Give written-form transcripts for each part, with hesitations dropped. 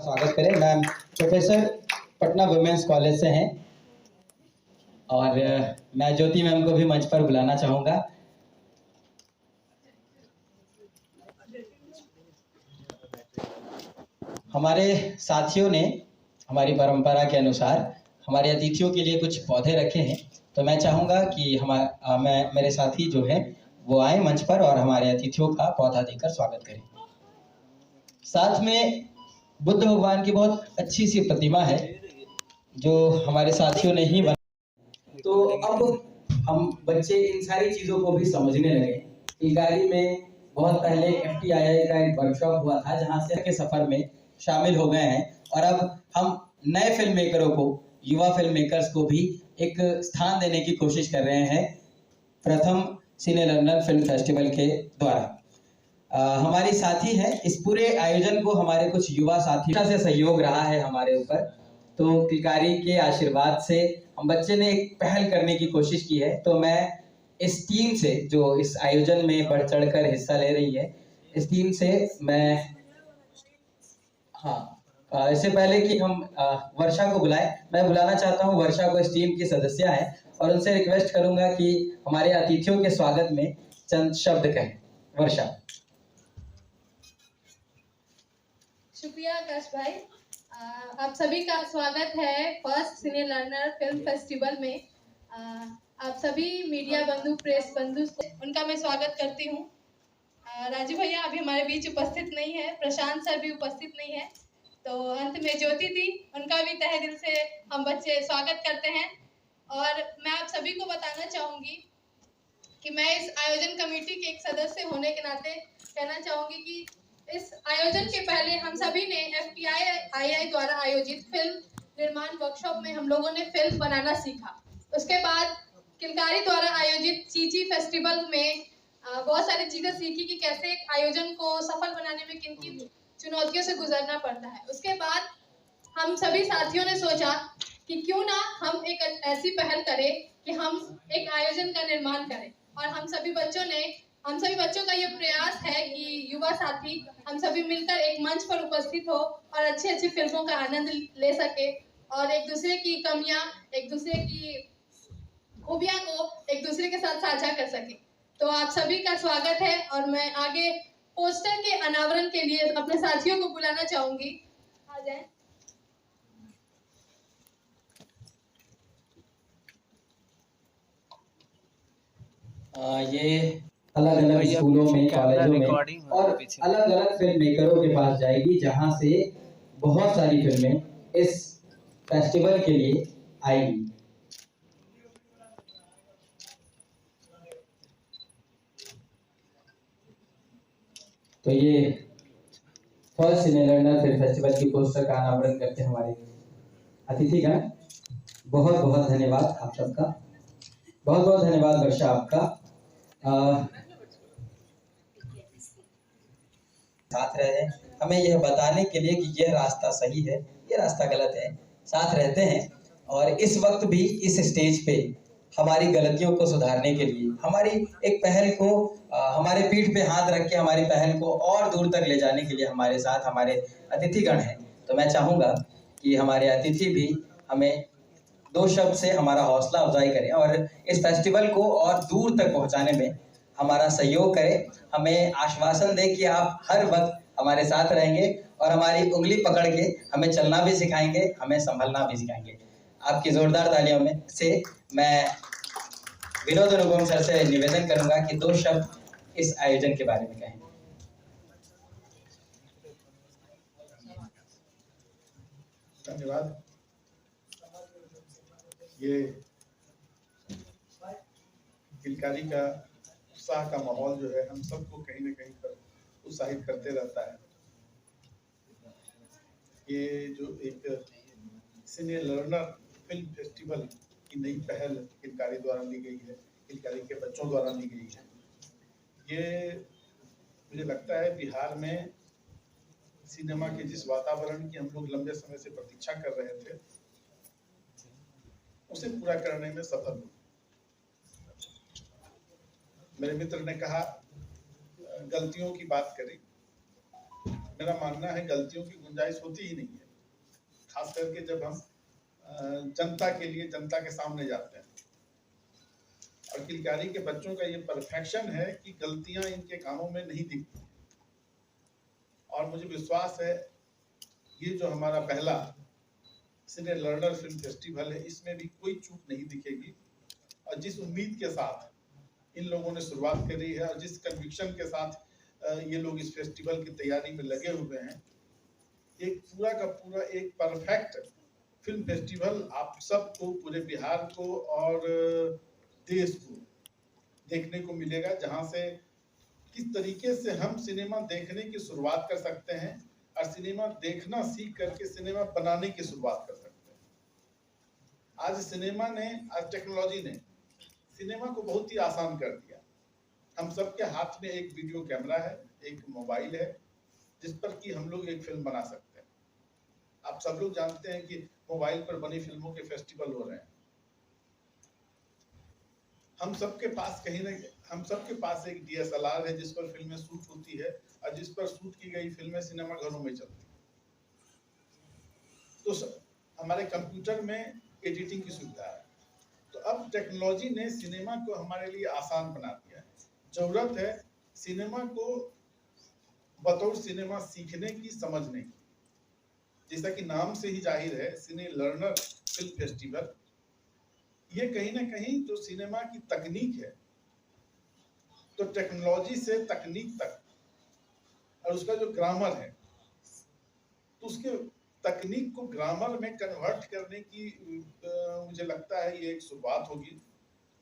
स्वागत करें। Ma'am professor Patna women's college से हैं और मैं ज्योति मैम को भी मंच पर बुलाना चाहूँगा। हमारे साथियों ने हमारी परंपरा के अनुसार हमारे अतिथियों के लिए कुछ पौधे रखे हैं, तो मैं चाहूँगा कि मेरे साथी जो है वो आए मंच पर और हमारे अतिथियों का पौधा देकर स्वागत करें। साथ में बुद्ध भगवान की बहुत अच्छी सी प्रतिमा है जो हमारे साथियों ने ही बनाई। तो अब हम बच्चे इन सारी चीज़ों को भी समझने लगे। किलकारी में बहुत पहले FTII का एक वर्कशॉप हुआ था जहाँ से के सफर में शामिल हो गए हैं और अब हम नए फिल्म मेकरों को, युवा फिल्म मेकर्स को भी एक स्थान देने की कोशिश कर रहे हैं प्रथम सिने लंदन फिल्म फेस्टिवल के द्वारा। हमारी साथी है, इस पूरे आयोजन को हमारे कुछ युवा साथी से सहयोग रहा है हमारे ऊपर। तो किलकारी के आशीर्वाद से हम बच्चे ने एक पहल करने की कोशिश की है। तो मैं इस टीम से जो इस आयोजन में बढ़ चढ़कर हिस्सा ले रही है, इस टीम से मैं इससे पहले कि हम वर्षा को बुलाएं, मैं बुलाना चाहता हूं वर्षा को। इस टीम की सदस्य है और उनसे रिक्वेस्ट करूंगा कि हमारे अतिथियों के स्वागत में चंद शब्द कहें। वर्षा। शुक्रिया आकाश भाई। आप सभी का स्वागत है फर्स्ट सिने लर्नर फिल्म फेस्टिवल में। आप सभी मीडिया बंधु, प्रेस बंधु, उनका मैं स्वागत करती हूँ। राजू भैया अभी हमारे बीच उपस्थित नहीं है, प्रशांत सर भी उपस्थित नहीं है, तो अंत में ज्योति दी, उनका भी तहे दिल से हम बच्चे स्वागत करते हैं। और मैं आप सभी को बताना चाहूँगी कि मैं इस आयोजन कमेटी के एक सदस्य होने के नाते कहना चाहूँगी कि इस आयोजन के पहले हम सभी ने FTII द्वारा आयोजित फिल्म निर्माण वर्कशॉप में हम लोगों ने फिल्म बनाना सीखा। उसके बाद किलकारी द्वारा आयोजित चीची फेस्टिवल में बहुत सारी चीजें सीखी कि कैसे एक आयोजन को सफल बनाने में किन किन चुनौतियों से गुजरना पड़ता है। उसके बाद हम सभी साथियों ने सोचा कि क्यों ना हम एक ऐसी पहल करें कि हम एक आयोजन का निर्माण करें। और हम सभी बच्चों का ये प्रयास है कि युवा साथी हम सभी मिलकर एक मंच पर उपस्थित हो और अच्छी फिल्मों का आनंद ले सके और एक दूसरे की कमियां, एक दूसरे की खूबियां को एक दूसरे के साथ साझा कर सके। तो आप सभी का स्वागत है और मैं आगे पोस्टर के अनावरण के लिए अपने साथियों को बुलाना चाहूंगी। आ जाए। ये अलग अलग स्कूलों में, कॉलेजों में और अलग अलग फिल्म मेकरों के पास जाएगी जहां से बहुत सारी फिल्में इस फेस्टिवल के लिए आएगी। तो ये फर्स्ट सिने लंदन फिल्म फेस्टिवल की पोस्टर का अनावरण करते हैं हमारे अतिथिगण। बहुत बहुत धन्यवाद आप सबका, बहुत बहुत धन्यवाद वर्षा आपका। साथ रहे हमें यह बताने के लिए कि यह रास्ता सही है, यह रास्ता गलत है। साथ रहते हैं और इस वक्त भी इस स्टेज पे हमारी गलतियों को सुधारने के लिए हमारी एक पहल को हमारे पीठ पे हाथ रख के हमारी पहल को और दूर तक ले जाने के लिए हमारे साथ हमारे अतिथिगण हैं। तो मैं चाहूँगा कि हमारे अतिथि भी हमें दो शब्द से हमारा हौसला अफजाई करें और इस फेस्टिवल को और दूर तक पहुंचाने में हमारा सहयोग करें। हमें आश्वासन दें कि आप हर वक्त हमारे साथ रहेंगे और हमारी उंगली पकड़ के हमें चलना भी सिखाएंगे, हमें संभलना भी सिखाएंगे। आपकी जोरदार तालियों में से मैं विनोद अनुपम सर से निवेदन करूंगा कि दो शब्द इस आयोजन के बारे में कहें। धन्यवाद। ये किलकारी का उत्साह का माहौल जो है हम सबको कहीं न कहीं पर उत्साहित करते रहता है। ये जो एक सिने लर्नर फिल्म फेस्टिवल की नई पहल किलकारी द्वारा ली गई है, किलकारी के बच्चों द्वारा ली गई है, ये मुझे लगता है बिहार में सिनेमा के जिस वातावरण की हम लोग लंबे समय से प्रतीक्षा कर रहे थे उसे पूरा करने में सफल हुए। मेरे मित्र ने कहा गलतियों की बात करी, मेरा मानना है गलतियों की गुंजाइश होती ही नहीं है, खास करके जब हम जनता के लिए जनता के सामने जाते हैं। और किलकारी के बच्चों का ये परफेक्शन है कि गलतियां इनके कामों में नहीं दिखती। और मुझे विश्वास है ये जो हमारा पहला सीनियर लर्नर फिल्म फेस्टिवल है, इसमें भी कोई चूक नहीं दिखेगी। और जिस उम्मीद के साथ इन लोगों ने शुरुआत करी है और जिस कन्विक्शन के साथ ये लोग इस फेस्टिवल की तैयारी में लगे हुए हैं, एक पूरा का पूरा एक परफेक्ट फिल्म फेस्टिवल आप सबको, पूरे बिहार को और देश को देखने को मिलेगा, जहां से किस तरीके से हम सिनेमा देखने की शुरुआत कर सकते हैं और सिनेमा देखना सीख करके सिनेमा बनाने की शुरुआत कर सकते हैं। आज सिनेमा ने, आज टेक्नोलॉजी ने सिनेमा को बहुत ही आसान कर दिया। हम सबके हाथ में एक वीडियो कैमरा है, एक मोबाइल है, जिस पर कि हम लोग एक फिल्म बना सकते हैं। आप सब लोग जानते हैं कि मोबाइल पर बनी फिल्मों के फेस्टिवल हो रहे हैं। हम सबके पास हम सबके पास एक DSLR है जिस पर फिल्में शूट होती है और जिस पर शूट की गई फिल्में सिनेमा घरों में चलती है। तो हमारे कंप्यूटर में एडिटिंग की सुविधा है। तो अब टेक्नोलॉजी ने सिनेमा को हमारे लिए आसान बना दिया है। जरूरत है सिनेमा को बतौर सिनेमा सीखने की, समझने की। जैसा कि नाम से ही जाहिर है, सिने लर्नर फिल्म फेस्टिवल, ये कहीं ना कहीं जो सिनेमा की तकनीक है, तो टेक्नोलॉजी से तकनीक तक, और उसका जो ग्रामर है, तो उसके तकनीक को ग्रामर में कन्वर्ट करने की मुझे लगता है ये एक शुरुआत होगी।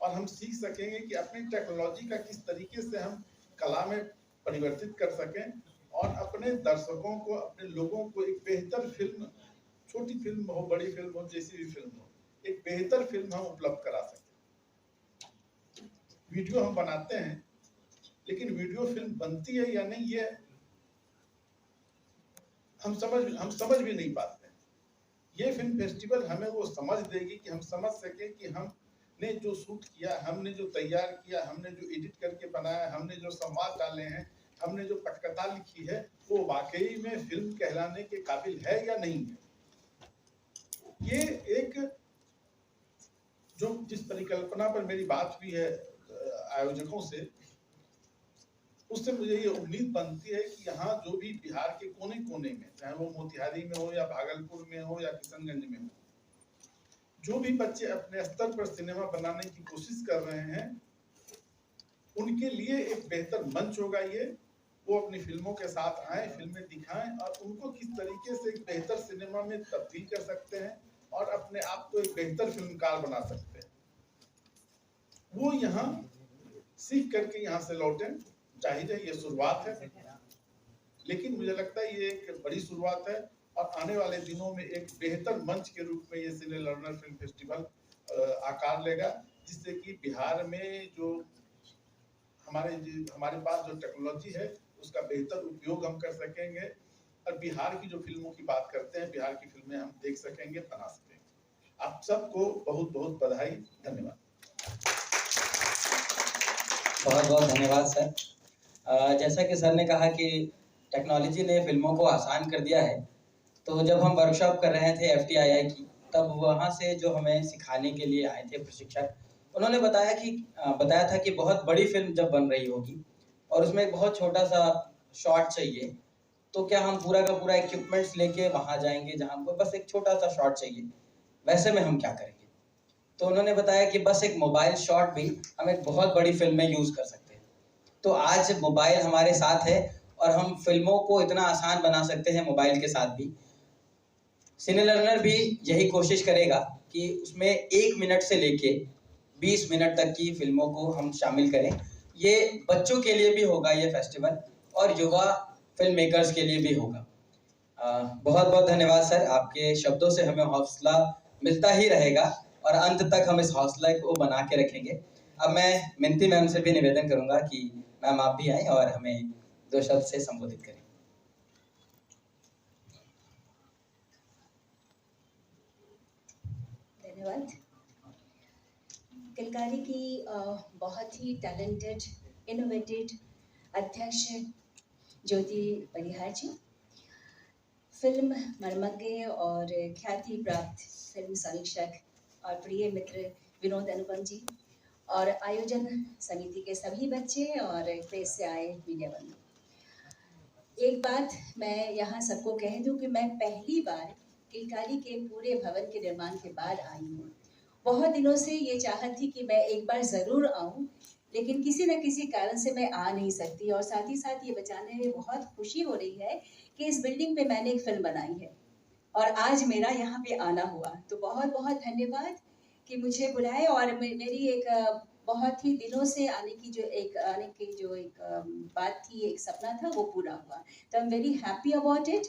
और हम सीख सकेंगे कि अपनी टेक्नोलॉजी का किस तरीके से हम कला में परिवर्तित कर सकें और अपने दर्शकों को, अपने लोगों को एक बेहतर फिल्म, छोटी फिल्म हो, बड़ी फिल्म हो, जैसी भी फिल्म हो, एक बेहतर फिल्म हम उपलब्ध करा सकें। वीडियो हम बनाते हैं, लेकिन वीडियो फिल्म बनती है या नहीं, ये हम समझ भी नहीं पाते हैं। ये फिल्म फेस्टिवल हमें वो समझ देगी कि हम समझ सके कि हमने जो शूट किया, हमने जो तैयार किया, हमने जो एडिट करके बनाया, हमने जो संवाद डाले हैं, हमने जो पटकथा लिखी है, वो वाकई में फिल्म कहलाने के काबिल है या नहीं है। ये एक जिस परिकल्पना पर मेरी बात हुई है आयोजकों से, उससे मुझे ये उम्मीद बनती है कि यहाँ जो भी बिहार के कोने कोने में, चाहे वो मोतिहारी में हो या भागलपुर में हो या किशनगंज में हो, जो भी बच्चे अपने स्तर पर सिनेमा बनाने की कोशिश कर रहे हैं, उनके लिए एक बेहतर मंच होगा ये। वो अपनी फिल्मों के साथ आए, फिल्में दिखाएं और उनको किस तरीके से एक बेहतर सिनेमा में तब्दील कर सकते हैं और अपने आप को एक बेहतर फिल्मकार बना सकते हैं, वो यहाँ सीख करके यहाँ से लौटें। चाहिए ये शुरुआत है, लेकिन मुझे लगता है ये एक बड़ी शुरुआत है और आने वाले दिनों में एक बेहतर मंच के रूप में ये सिने लर्नर फिल्म फेस्टिवल आकार लेगा, जिससे कि बिहार में जो हमारे पास जो टेक्नोलॉजी है, उसका बेहतर उपयोग हम कर सकेंगे और बिहार की जो फिल्मों की बात करते हैं, बिहार की फिल्में हम देख सकेंगे, बना सकेंगे। आप सबको बहुत बहुत बधाई, धन्यवाद। बहुत बहुत धन्यवाद सर। जैसा कि सर ने कहा कि टेक्नोलॉजी ने फिल्मों को आसान कर दिया है, तो जब हम वर्कशॉप कर रहे थे FTII की, तब वहाँ से जो हमें सिखाने के लिए आए थे प्रशिक्षक, उन्होंने बताया था कि बहुत बड़ी फिल्म जब बन रही होगी और उसमें एक बहुत छोटा सा शॉट चाहिए, तो क्या हम पूरा का पूरा इक्विपमेंट्स लेके वहाँ जाएंगे जहाँ हमको बस एक छोटा सा शॉट चाहिए, वैसे में हम क्या करेंगे। तो उन्होंने बताया कि बस एक मोबाइल शॉट भी हम एक बहुत बड़ी फिल्म में यूज़ कर सकते हैं। तो आज मोबाइल हमारे साथ है और हम फिल्मों को इतना आसान बना सकते हैं मोबाइल के साथ भी। सिने लर्नर भी यही कोशिश करेगा कि उसमें 1 मिनट से लेके 20 मिनट तक की फिल्मों को हम शामिल करें। ये बच्चों के लिए भी होगा ये फेस्टिवल और युवा फिल्म मेकर्स के लिए भी होगा। बहुत बहुत धन्यवाद सर, आपके शब्दों से हमें हौसला मिलता ही रहेगा और अंत तक हम इस हौसला को बना के रखेंगे। अब मैं मिंती मैम से भी निवेदन करूंगा कि मैम आप भी आएं और हमें 2 शब्द से संबोधित करें। धन्यवाद। किलकारी की बहुत ही टैलेंटेड, इनोवेटिव अध्यक्ष ज्योति परिहार जी, फिल्म मर्मज्ञ और ख्याति प्राप्त फिल्म समीक्षक और प्रिय मित्र विनोद अनुपम जी और आयोजन समिति के सभी बच्चे और प्रेस से आए मीडिया बंधु, एक बात मैं यहाँ सबको कह दूं कि मैं पहली बार किलकारी के पूरे भवन के निर्माण के बाद आई हूँ। बहुत दिनों से ये चाहत थी कि मैं एक बार ज़रूर आऊँ, लेकिन किसी न किसी कारण से मैं आ नहीं सकती। और साथ ही साथ ये बताने में बहुत खुशी हो रही है कि इस बिल्डिंग पे मैंने एक फिल्म बनाई है और आज मेरा यहाँ पे आना हुआ। तो बहुत बहुत धन्यवाद कि मुझे बुलाए और मेरी एक बहुत ही दिनों से आने की जो एक बात थी, एक सपना था, वो पूरा हुआ। तो I am very happy about it.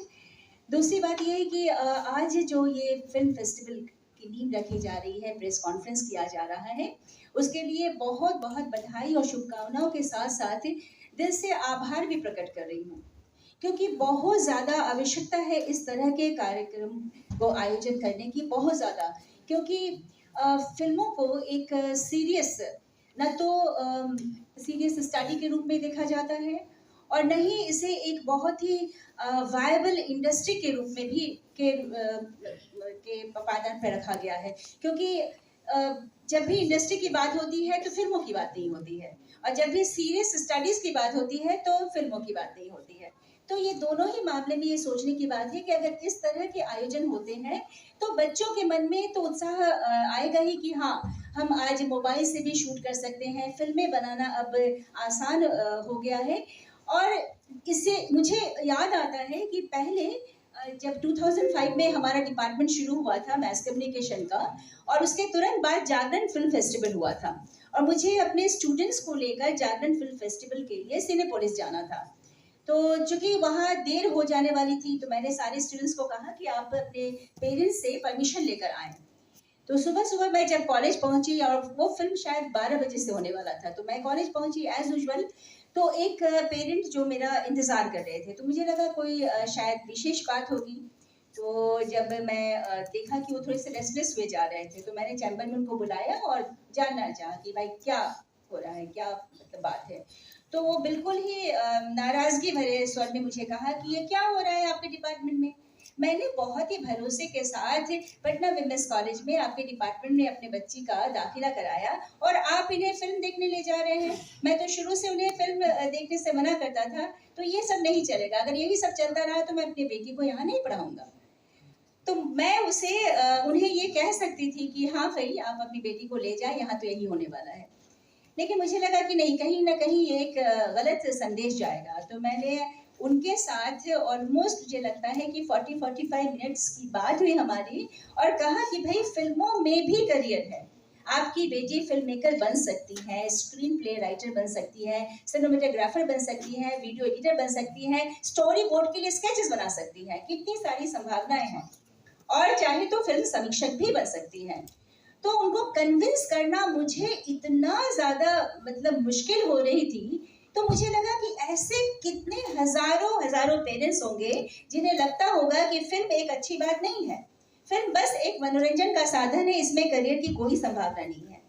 दूसरी बात ये है कि आज जो ये फिल्म फेस्टिवल की नींव रखी जा रही है, प्रेस कॉन्फ्रेंस किया जा रहा है, उसके लिए बहुत बहुत बधाई और शुभकामनाओं के साथ साथ दिल से आभार भी प्रकट कर रही हूँ, क्योंकि बहुत ज़्यादा आवश्यकता है इस तरह के कार्यक्रम को आयोजन करने की, बहुत ज़्यादा। क्योंकि फिल्मों को एक सीरियस न तो सीरियस स्टडी के रूप में देखा जाता है और न ही इसे एक बहुत ही वायबल इंडस्ट्री के रूप में भी के पायदान पर रखा गया है। क्योंकि जब भी इंडस्ट्री की बात होती है तो फिल्मों की बात नहीं होती है, और जब भी सीरियस स्टडीज की बात होती है तो फिल्मों की बात नहीं होती है। तो ये दोनों ही मामले में ये सोचने की बात है कि अगर इस तरह के आयोजन होते हैं तो बच्चों के मन में तो उत्साह आएगा ही कि हाँ, हम आज मोबाइल से भी शूट कर सकते हैं, फिल्में बनाना अब आसान हो गया है। और इससे मुझे याद आता है कि पहले जब 2005 में हमारा डिपार्टमेंट शुरू हुआ था मैस कम्युनिकेशन का, और उसके तुरंत बाद जागरण फिल्म फेस्टिवल हुआ था, और मुझे अपने स्टूडेंट्स को लेकर जागरण फिल्म फेस्टिवल के लिए सिनेपोलिस जाना था। तो चूंकि वहाँ देर हो जाने वाली थी तो मैंने सारे स्टूडेंट्स को कहा कि आप अपने पेरेंट्स से परमिशन लेकर आएँ। तो सुबह सुबह मैं जब कॉलेज पहुँची, और वो फिल्म शायद 12 बजे से होने वाला था, तो मैं कॉलेज पहुँची एज यूजुअल। तो एक पेरेंट जो मेरा इंतज़ार कर रहे थे, तो मुझे लगा कोई शायद विशेष बात होगी। तो जब मैं देखा कि वो थोड़े से रेस्टलेस हुए जा रहे थे, तो मैंने चैम्बरमैन को बुलाया और जानना चाहा कि भाई क्या हो रहा है, क्या मतलब बात है। तो वो बिल्कुल ही नाराज़गी भरे स्वर में मुझे कहा कि ये क्या हो रहा है आपके डिपार्टमेंट में। मैंने बहुत ही भरोसे के साथ पटना विमेंस कॉलेज में आपके डिपार्टमेंट में अपने बच्ची का दाखिला कराया, और आप इन्हें फिल्म देखने ले जा रहे हैं। मैं तो शुरू से उन्हें फिल्म देखने से मना करता था, तो ये सब नहीं चलेगा। अगर यही सब चलता रहा तो मैं अपनी बेटी को यहाँ नहीं पढ़ाऊँगा। तो मैं उन्हें ये कह सकती थी कि हाँ भाई, आप अपनी बेटी को ले जाए, यहाँ तो यही होने वाला है। लेकिन मुझे लगा कि नहीं, कहीं ना कहीं एक गलत संदेश जाएगा। तो मैंने उनके साथ ऑलमोस्ट, मुझे लगता है कि 40-45 मिनट्स की बात हुई हमारी, और कहा कि भाई फिल्मों में भी करियर है, आपकी बेटी फिल्म मेकर बन सकती है, स्क्रीन प्ले राइटर बन सकती है, सिनेमेटोग्राफर बन सकती है, वीडियो एडिटर बन सकती है, स्टोरी बोर्ड के लिए स्केचेस बना सकती है, कितनी सारी संभावनाएं हैं, और चाहे तो फिल्म समीक्षक भी बन सकती है। तो उनको कन्विंस करना मुझे इतना ज़्यादा मतलब मुश्किल हो रही थी। तो मुझे लगा कि ऐसे कितने हजारों पेरेंट्स होंगे जिन्हें लगता होगा कि फिल्म एक अच्छी बात नहीं है, फिल्म बस एक मनोरंजन का साधन है, इसमें करियर की कोई संभावना नहीं है।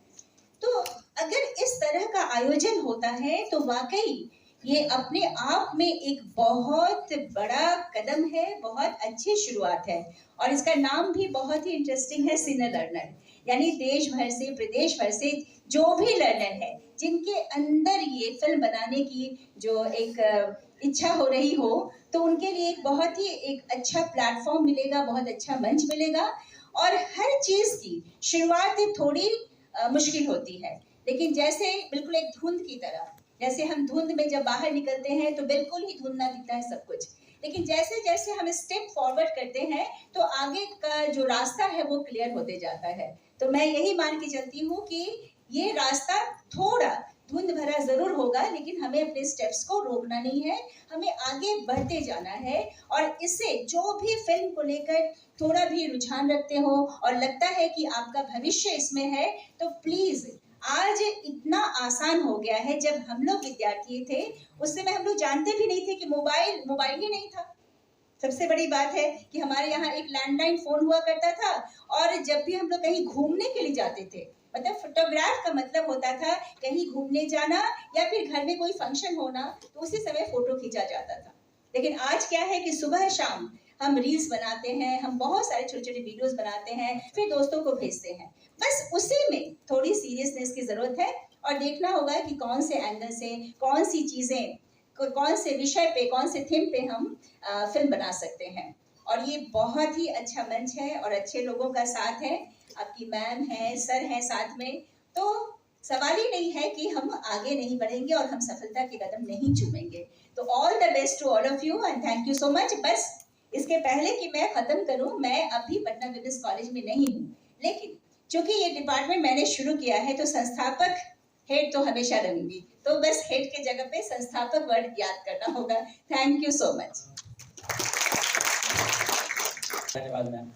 तो अगर इस तरह का आयोजन होता है तो वाकई ये अपने आप में एक बहुत बड़ा कदम है, बहुत अच्छी शुरुआत है। और इसका नाम भी बहुत ही इंटरेस्टिंग है, सिने लर्नर। यानी देश भर से, प्रदेश भर से जो भी लर्नर है, जिनके अंदर ये फिल्म बनाने की जो एक इच्छा हो रही हो, तो उनके लिए एक बहुत ही एक अच्छा प्लेटफॉर्म मिलेगा, बहुत अच्छा मंच मिलेगा। और हर चीज़ की शुरुआत थोड़ी मुश्किल होती है, लेकिन जैसे बिल्कुल एक धुंध की तरह, जैसे हम धुंध में जब बाहर निकलते हैं तो बिल्कुल ही धुंधला दिखता है सब कुछ, लेकिन जैसे जैसे हम स्टेप फॉरवर्ड करते हैं तो आगे का जो रास्ता है वो क्लियर होते जाता है। तो मैं यही मान के चलती हूँ कि ये रास्ता थोड़ा धुंध भरा जरूर होगा, लेकिन हमें अपने स्टेप्स को रोकना नहीं है, हमें आगे बढ़ते जाना है। और इससे जो भी फिल्म को लेकर थोड़ा भी रुझान रखते हो और लगता है कि आपका भविष्य इसमें है, तो प्लीज, आज इतना आसान हो गया है। जब हम लोग विद्यार्थी थे उस समय हम लोग जानते भी नहीं थे कि मोबाइल ही नहीं था। सबसे बड़ी बात है कि हमारे यहाँ एक लैंडलाइन फोन हुआ करता था, और जब भी हम लोग कहीं घूमने के लिए जाते थे, मतलब फोटोग्राफ का मतलब होता था कहीं घूमने जाना या फिर घर में कोई फंक्शन होना, तो उसी समय फोटो खींचा जाता था। लेकिन आज क्या है कि सुबह शाम हम रील्स बनाते हैं, हम बहुत सारे छोटे छोटे वीडियोस बनाते हैं, फिर दोस्तों को भेजते हैं। बस उसी में थोड़ी सीरियसनेस की ज़रूरत है और देखना होगा कि कौन से एंगल से, कौन सी चीज़ें, कौन से विषय पे, कौन से थीम पे हम फिल्म बना सकते हैं। और ये बहुत ही अच्छा मंच है और अच्छे लोगों का साथ है, आपकी मैम है, सर है साथ में, तो सवाल ही नहीं है कि हम आगे नहीं बढ़ेंगे और हम सफलता के कदम नहीं चूमेंगे। तो all the best to all of you and thank you so much. बस इसके पहले कि मैं ख़त्म करूं, मैं अभी पटना बिजनेस कॉलेज में नहीं हूं, लेकिन चूंकि ये डिपार्टमेंट मैंने शुरू किया है तो संस्थापक हेड तो हमेशा रहूंगी, तो बस हेड के जगह पे संस्थापक वर्ड याद करना होगा। Thank you so much. धन्यवाद मैम।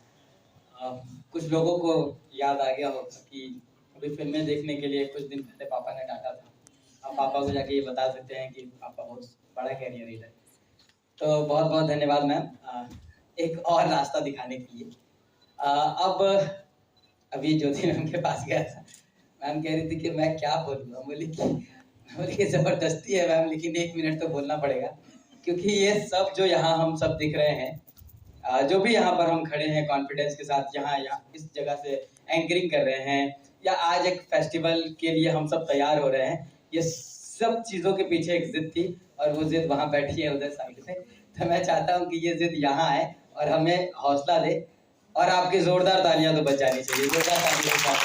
कुछ लोगों को याद आ गया होगा कि अभी फिल्में देखने के लिए कुछ दिन पहले पापा ने डांटा था। आप पापा को जाके ये बता सकते हैं कि पापा बहुत बड़ा कैरियर है। तो बहुत बहुत धन्यवाद मैम एक और रास्ता दिखाने के लिए। अब अभी ज्योति मैम के पास गया था, मैम कह रही थी कि मैं क्या बोलूँ, बोली कि ज़बरदस्ती है मैम, लेकिन 1 मिनट तो बोलना पड़ेगा, क्योंकि ये सब जो यहाँ हम सब दिख रहे हैं, जो भी यहाँ पर हम खड़े हैं कॉन्फिडेंस के साथ, यहाँ इस जगह से एंकरिंग कर रहे हैं या आज एक फेस्टिवल के लिए हम सब तैयार हो रहे हैं, ये सब चीज़ों के पीछे एक जिद थी और वो जिद वहाँ बैठी है उधर साइड से। तो मैं चाहता हूँ कि ये जिद यहाँ आए और हमें हौसला दे, और आपकी जोरदार तालियां तो बच जानी चाहिए। जोरदार तालियां के साथ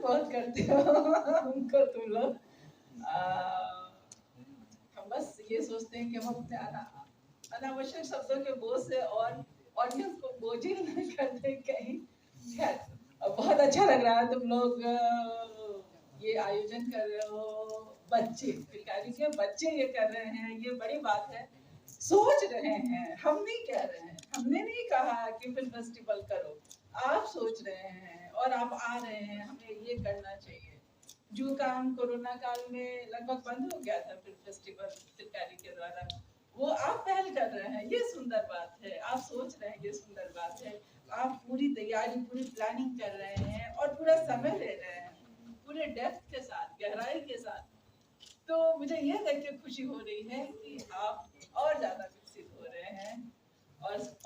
बहुत करते हो हमको तुम लोग। हम बस ये सोचते हैं कि हम अपने अनावश्यक शब्दों के बोझ से और ऑडियंस को बोझिल न कर दें कहीं। खैर बहुत अच्छा लग रहा है तुम लोग ये आयोजन कर रहे हो, बच्चे फिल्कारी के बच्चे ये कर रहे हैं, ये बड़ी बात है। सोच रहे हैं, हम नहीं कह रहे हैं, हमने नहीं कहा कि फिल्म फेस्टिवल करो, आप सोच रहे हैं और आप आ रहे हैं, हमें ये करना चाहिए। जो काम कोरोना काल में लगभग बंद हो गया था फिल्म फेस्टिवल फिल्कारी के द्वारा, वो आप पहल कर रहे हैं, ये सुंदर बात है। आप सोच रहे हैं, ये सुंदर बात है। आप पूरी तैयारी, पूरी प्लानिंग कर रहे हैं और पूरा समय ले रहे हैं, पूरे डेप्थ के साथ, गहराई के साथ। तो मुझे ये देख के खुशी हो रही है कि आप और ज्यादा विकसित हो रहे हैं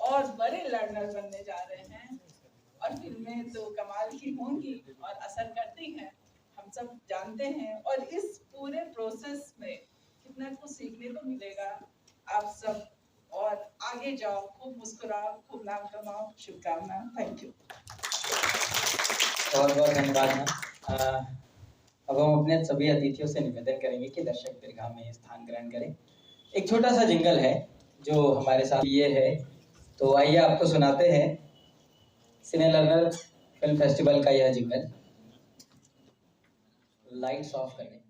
और बड़े लर्नर बनने जा रहे हैं। और फिल्में तो कमाल की होंगी और असर करती हैं, हम सब जानते हैं। और इस पूरे प्रोसेस में कितना कुछ सीखने को मिलेगा। आप सब और आगे जाओ, खूब मुस्कुराओ, खूब नाम कमाओ। शुभकामना। Thank you. बहुत बहुत धन्यवाद मैम। अब हम अपने सभी अतिथियों से निवेदन करेंगे कि दर्शक दीर्घा में स्थान ग्रहण करें। एक छोटा सा जिंगल है जो हमारे साथ ये है, तो आइए आपको सुनाते हैं सिने लर्नर फिल्म फेस्टिवल का यह जिंगल। लाइट्स ऑफ करें।